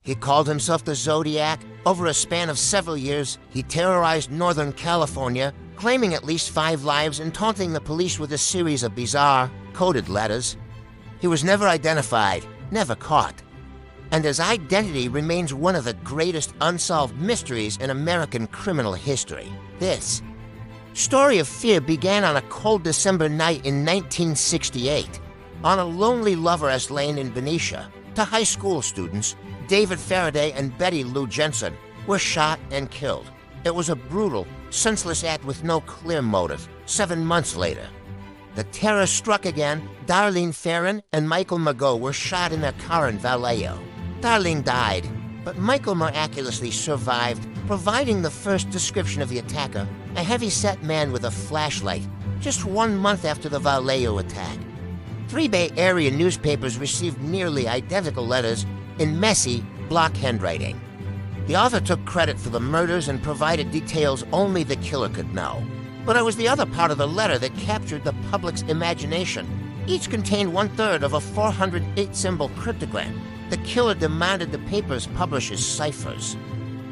He called himself the Zodiac. Over a span of several years, he terrorized Northern California, claiming at least 5 lives and taunting the police with a series of bizarre, coded letters. He was never identified, never caught, and his identity remains one of the greatest unsolved mysteries in American criminal history. This story of fear began on a cold December night in 1968. On a lonely Lover's Lane in Benicia, 2 high school students, David Faraday and Betty Lou Jensen, were shot and killed. It was a brutal, senseless act with no clear motive. 7 months later, the terror struck again. Darlene Ferrin and Michael Mageau were shot in their car in Vallejo. Darlene died, but Michael miraculously survived, providing the first description of the attacker, a heavy-set man with a flashlight, just 1 month after the Vallejo attack. 3 Bay Area newspapers received nearly identical letters in messy, block handwriting. The author took credit for the murders and provided details only the killer could know. But it was the other part of the letter that captured the public's imagination. Each contained 1/3 of a 408-symbol cryptogram. The killer demanded the papers publish his ciphers,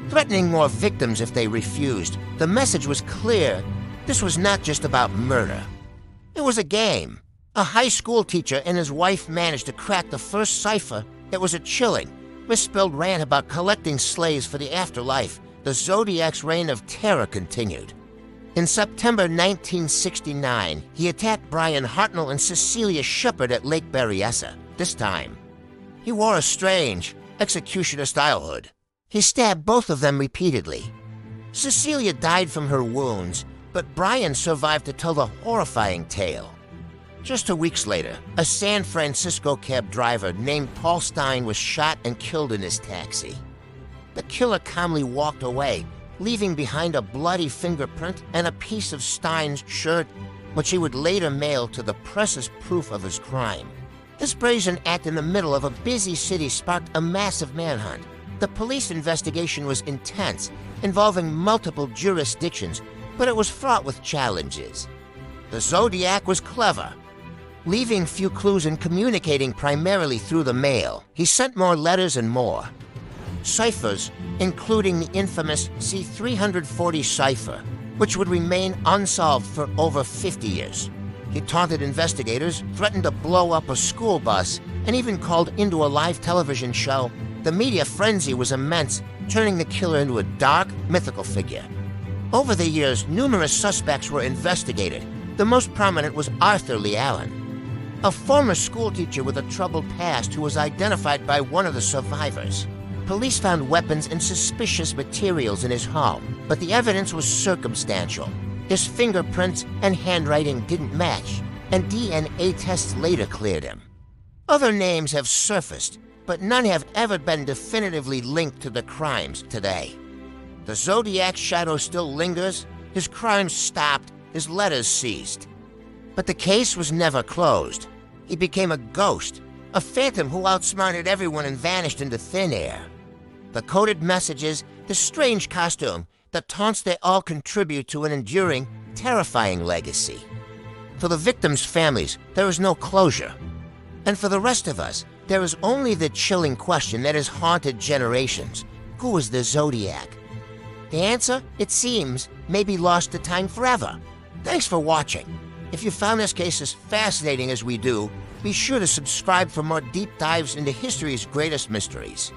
threatening more victims if they refused. The message was clear. This was not just about murder. It was a game. A high school teacher and his wife managed to crack the first cipher. It was a chilling, misspelled rant about collecting slaves for the afterlife. The Zodiac's reign of terror continued. In September 1969, he attacked Brian Hartnell and Cecilia Shepard at Lake Berryessa. This time, he wore a strange, executioner-style hood. He stabbed both of them repeatedly. Cecilia died from her wounds, but Brian survived to tell the horrifying tale. Just 2 weeks later, a San Francisco cab driver named Paul Stein was shot and killed in his taxi. The killer calmly walked away, leaving behind a bloody fingerprint and a piece of Stein's shirt, which he would later mail to the press as proof of his crime. This brazen act in the middle of a busy city sparked a massive manhunt. The police investigation was intense, involving multiple jurisdictions, but it was fraught with challenges. The Zodiac was clever, leaving few clues and communicating primarily through the mail. He sent more letters and more ciphers, including the infamous C-340 cipher, which would remain unsolved for over 50 years. He taunted investigators, threatened to blow up a school bus, and even called into a live television show. The media frenzy was immense, turning the killer into a dark, mythical figure. Over the years, numerous suspects were investigated. The most prominent was Arthur Lee Allen, a former schoolteacher with a troubled past who was identified by one of the survivors. Police found weapons and suspicious materials in his home, but the evidence was circumstantial. His fingerprints and handwriting didn't match, and DNA tests later cleared him. Other names have surfaced, but none have ever been definitively linked to the crimes today. The Zodiac's shadow still lingers, his crimes stopped, his letters ceased. But the case was never closed. He became a ghost, a phantom who outsmarted everyone and vanished into thin air. The coded messages, the strange costume, the taunts, they all contribute to an enduring, terrifying legacy. For the victims' families, there is no closure. And for the rest of us, there is only the chilling question that has haunted generations. Who is the Zodiac? The answer, it seems, may be lost to time forever. Thanks for watching. If you found this case as fascinating as we do, be sure to subscribe for more deep dives into history's greatest mysteries.